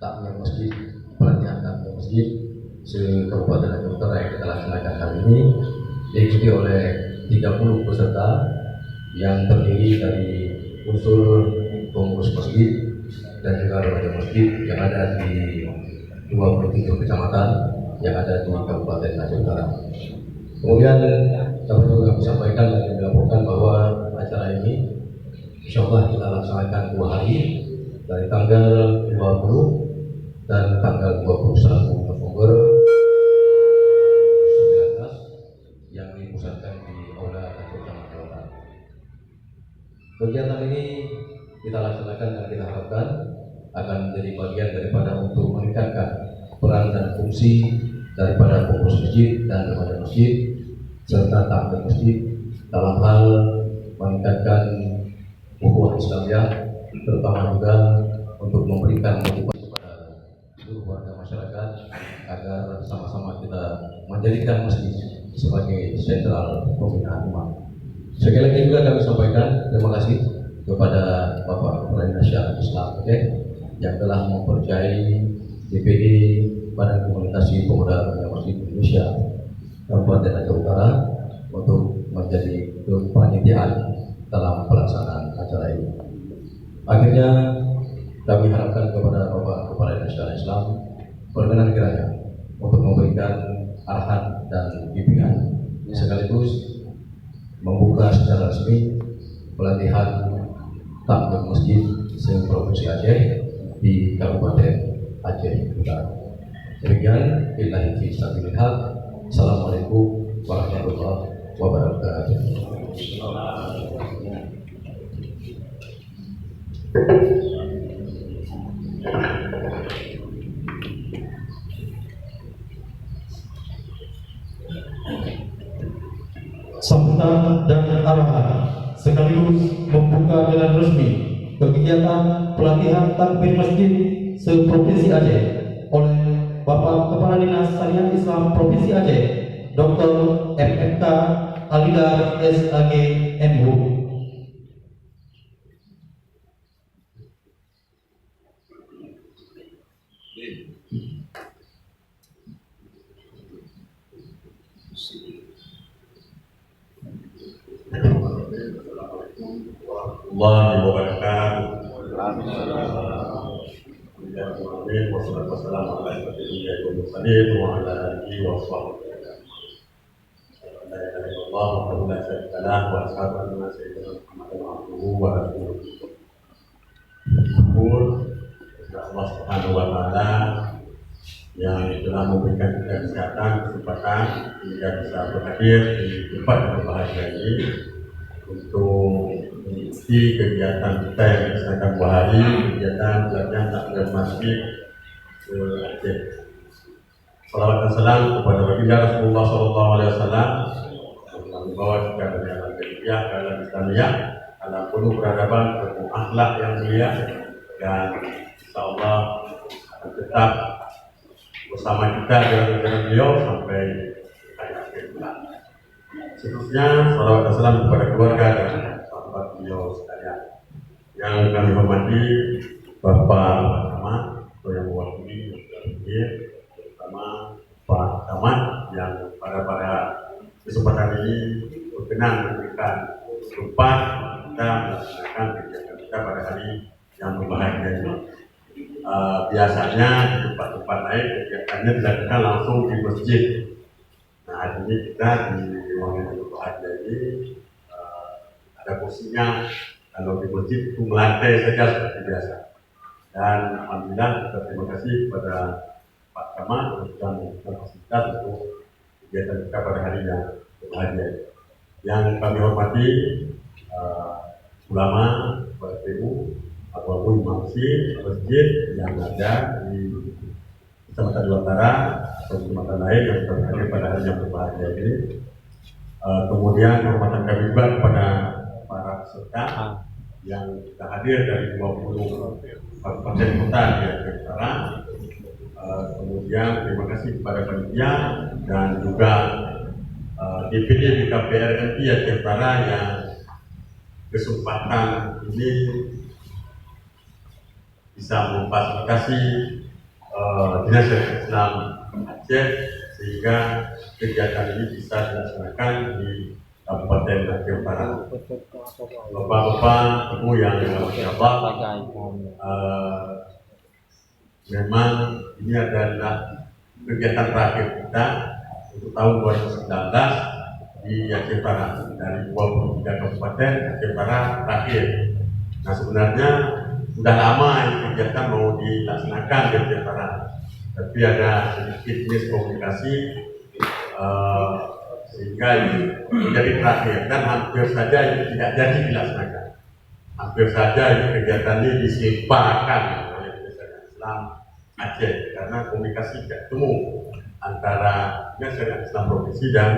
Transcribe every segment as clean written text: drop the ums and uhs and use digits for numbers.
takmir masjid, pelatihan takmir masjid se-Kabupaten Aceh Utara yang kita laksanakan hari ini diikuti oleh 30 peserta yang terdiri dari unsur pengurus masjid dan juga remaja masjid yang ada di 27 kecamatan yang ada di Kabupaten Aceh Utara. Kemudian dapat juga kami sampaikan dan dilaporkan bahwa acara ini insya Allah kita laksanakan 2 hari dari tanggal 20 dan tanggal 21 November 2019 yang dipusatkan di Aula Aceh Utara. Kegiatan ini kita laksanakan dan kita harapkan akan menjadi bagian daripada untuk meningkatkan peran dan fungsi daripada pengurus masjid dan remaja masjid serta takmir masjid dalam hal meningkatkan ukhuwah Islamiyah, terutama juga untuk memberikan motivasi kepada seluruh warga masyarakat agar sama-sama kita menjadikan masjid sebagai sentral pembinaan umat. Sekali lagi juga kami sampaikan terima kasih kepada Bapak Kepala Dinas Syariah Islam Aceh yang telah mempercayai DPD Badan Komunikasi Pemuda Remaja Masjid Indonesia Kabupaten Aceh Utara untuk menjadi kepanitiaan dalam pelaksanaan acara ini. Akhirnya kami harapkan kepada Bapak Kepala Dinas Syariah Islam berkenan kiranya untuk memberikan arahan dan bimbingan sekaligus membuka secara resmi pelatihan takmir masjid se-Provinsi Aceh di Kabupaten Aceh Utara. Demikian, billahi fi sabilillah. Assalamualaikum warahmatullahi wabarakatuh. Sambutan dan arahan sekaligus membuka dengan resmi kegiatan pelatihan takmir masjid se-Provinsi Aceh oleh Bapak Kepala Dinas Syariah Islam Provinsi Aceh Dr. FFK Alidar SAG MHU. Allah wabarakatuh. Wassalamualaikum warahmatullahi Allah Subhanahu wa taala yang telah memberikan kita kesehatan, kesempatan hingga bisa berhadir di tempat yang berbahagia ini untuk mengikuti kegiatan kita yang dilaksanakan 2 hari, kegiatan pelatihan takmir masjid Aceh. Salawat dan salam kepada baginda Rasulullah SAW yang membawa kita dari alam jahiliyah ke alam Islamiyah, alam penuh peradaban, penuh akhlak yang mulia, dan insyaallah akan tetap bersama kita dengan beliau sampai akhir bulan. Seterusnya, salawat dan salam kepada keluarga dan sahabat beliau sekalian. Yang kami hormati Bapak Camat atau yang mewakili terutama Pak Camat yang pada kesempatan ini berkenan memberikan tempat kita melaksanakan kegiatan kita pada hari yang berbahagia ini. Biasanya di tempat-tempat lain kegiatannya dilakukan langsung di masjid. Nah, hari ini kita di ruangan yang berbahagia ini ada kursinya. Kalau di masjid itu melantai saja seperti biasa. Dan alhamdulillah kita terima kasih kepada Pak Camat yang memberikan fasilitas untuk kegiatan kita pada hari yang berbahagia. Yang kami hormati ulama, PU, Abu Masjid yang ada di Kecamatan Utara atau kecamatan lain yang terhadir pada hari yang berbahagia ini. Kemudian hormatan kami juga kepada para peserta yang sudah hadir dari 20 kabupaten kota di Aceh Utara. Kemudian terima kasih kepada panitia dan juga DPD di KPR RI Aceh Utara yang kesempatan ini bisa memfasilitasi Dinas Syariat Islam Aceh, sehingga kegiatan ini bisa dilaksanakan di Kabupaten Aceh Utara. Bapak-bapak, ibu yang memang ini adalah kegiatan terakhir kita untuk tahun 2019 di Aceh Utara, dari 23 kabupaten Aceh Utara terakhir. Nah, sebenarnya sudah lama ini kegiatan mau dilaksanakan di Aceh Utara, tapi ada sedikit miskomunikasi sehingga ini menjadi terakhir, dan hampir saja ini tidak jadi dilaksanakan. Hampir saja ini kegiatan ini disimpahkan oleh Dinas Islam Aceh karena komunikasi tidak temu antara Dinas Islam Provinsi dan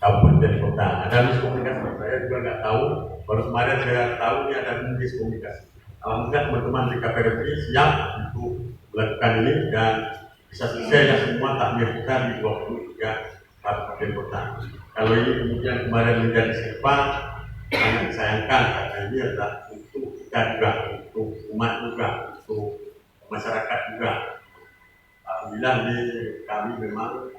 kabupaten kota. Ada miskomunikasi, saya juga nggak tahu. Baru kemarin saya tahu ini ada miskomunikasi. Alhamdulillah teman-teman di KPRI siap untuk melakukan ini dan bisa selesai semua takmir kita di 23 kabupaten kota. Kalau ini kemudian kemarin menjadi simpang, sangat disayangkan karena ini adalah untuk kita juga, untuk umat juga, untuk masyarakat juga. Alhamdulillah ini kami memang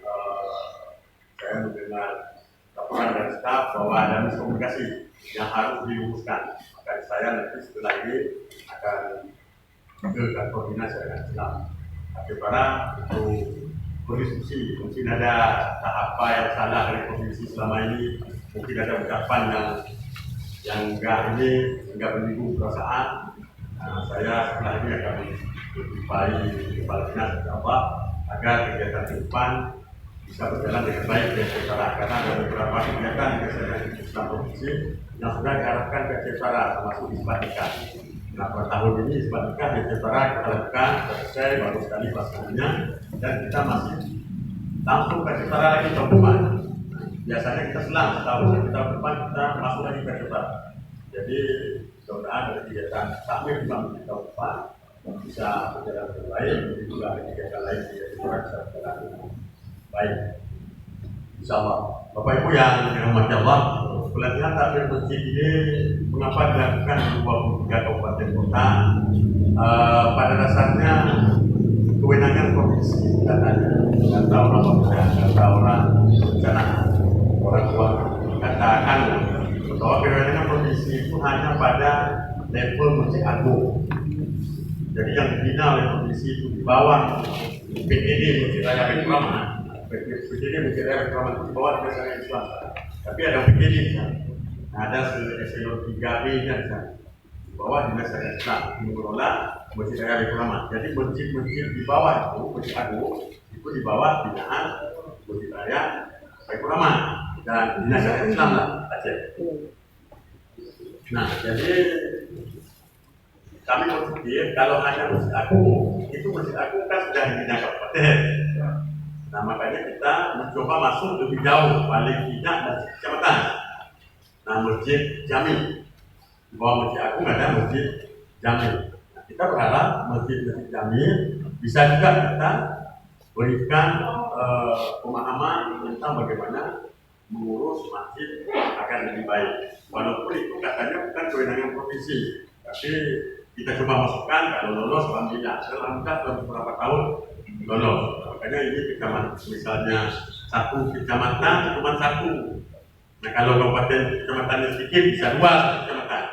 saya mendengar laporan dari staf bahwa ada miskomunikasi yang harus diluruskan. Maka saya nanti setelah ini akan ke kantor Dinas Syariat Islam Aceh Utara untuk berdiskusi. Mungkin ada apa yang salah dari komisi selama ini, mungkin ada ucapan yang enggak menyinggung perasaan. Nah, saya setelah ini akan berjumpai kepala dinas agar kegiatan ke depan bisa berjalan dengan baik di Aceh Utara, karena ada beberapa kegiatan di Islam Provinsi yang sudah diharapkan ke Aceh Utara, termasuk isbat nikah. Nah, pada tahun ini isbat nikah di Aceh Utara kita lakukan selesai baru sekali pelaksanaannya, dan kita masih langsung ke Aceh Utara lagi tahun depan. Nah, biasanya kita selang setahun, tahun depan kita masuk lagi ke Aceh Utara. Jadi mudah-mudahan dari kegiatan takmir di tahun depan bisa berjalan dengan baik, jadi juga ada kegiatan lain di Aceh Utara bisa berjalan dengan baik. Insyaallah. Bapak Ibu yang dirahmati Allah, pelatihan takmir masjid ini mengapa dilakukan di 23 kabupaten kota? Pada dasarnya kewenangan provinsi katanya, kata orang pekerjaan, kata orang rencana, orang tua katakan bahwa kewenangan provinsi itu hanya pada level masjid agung. Jadi yang dibina oleh provinsi itu di bawah PTD Masjid Raya Baitur Rahman. PTD Masjid Raya Baitur Rahman itu di bawah Dinas Syariat Islam. Tapi ada PTD di sana. Nah, ada eselon 3B-nya di sana. Di bawah Dinas Syariat Islam mengelola Masjid Raya Baitur Rahman. Jadi masjid-masjid di bawah itu, Masjid Agung itu di bawah binaan Masjid Raya Baitur Rahman dan Dinas Syariat Islam lah Aceh. Nah, jadi kami berpikir kalau hanya Masjid Agung, itu Masjid Agung kan sudah dibina kabupaten. Nah, makanya kita mencoba masuk lebih jauh, paling tidak masjid kecamatan. Nah, Masjid Jami, di bawah Masjid Agung ada Masjid Jami. Nah, kita berharap masjid-masjid Jami bisa juga kita berikan pemahaman tentang bagaimana mengurus masjid akan lebih baik. Walaupun itu katanya bukan kewenangan provinsi, tapi kita coba masukkan, kalau lolos alhamdulillah. Alhamdulillah dalam beberapa tahun lolos. Makanya ini kecamatan, misalnya satu kecamatan cuma satu. Nah, kalau kabupaten kecamatannya sedikit bisa 2 kecamatan,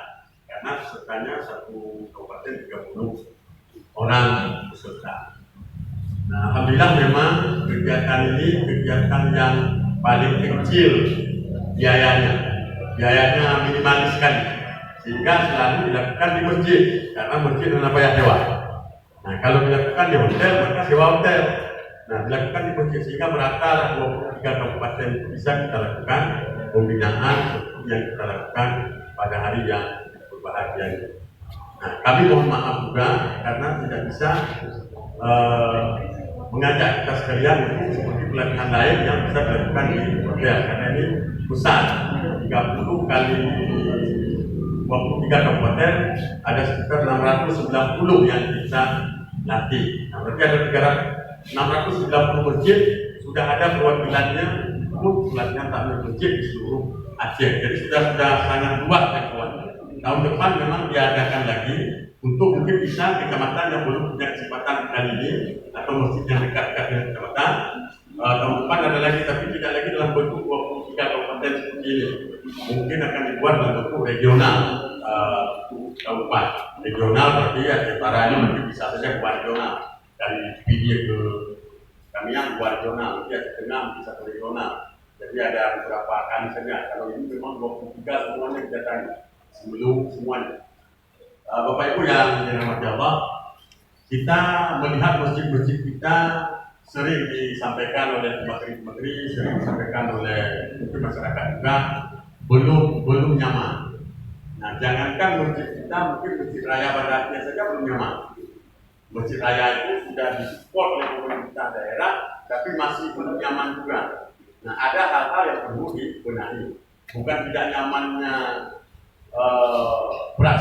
karena pesertanya satu kabupaten 30 orang peserta. Nah, alhamdulillah memang kegiatan ini kegiatan yang paling kecil biayanya minimalis sekali, sehingga selalu dilakukan di masjid karena masjid adalah bayar sewa. Nah, kalau dilakukan di hotel maka sewa hotel. Nah, dilakukan di masjid sehingga merata 23 kabupaten bisa kita lakukan pembinaan yang kita lakukan pada hari yang berbahagia ini. Nah, kami mohon maaf juga karena tidak bisa mengajak kita sekalian seperti pelatihan lain yang bisa dilakukan di hotel, karena ini besar, 30 kali 23 kabupaten ada sekitar 690 yang kita latih. Nah, berarti ada 690 masjid sudah ada perwakilannya untuk pelatihan takmir masjid di seluruh Aceh. Jadi sudah sangat luas jangkauan. Tahun depan memang diadakan lagi untuk mungkin bisa kecamatan yang belum punya kesempatan kali ini atau atau masjid yang dekat-dekat dengan kecamatan. Tahun depan ada lagi, tapi tidak lagi dalam bentuk 23 kabupaten seperti ini. Mungkin akan dibuat dalam bentuk regional, kabupaten regional berarti Aceh Utara ini mungkin bisa saja buat regional, dari Pidie ke Kamiang buat regional, nanti Aceh Tengah mungkin satu regional. Jadi ada beberapa kali saja. Kalau ini memang 23 semuanya kita tanya sebelum semuanya. Bapak Ibu yang dirahmati Allah, kita melihat masjid-masjid kita sering disampaikan oleh menteri, sering disampaikan oleh masyarakat juga belum nyaman. Nah, jangankan masjid kita, mungkin masjid raya pada akhirnya saja belum nyaman. Masjid raya itu sudah disupport oleh pemerintah daerah, tapi masih belum nyaman juga. Nah, ada hal-hal yang perlu dibenahi. Bukan tidak nyamannya berat.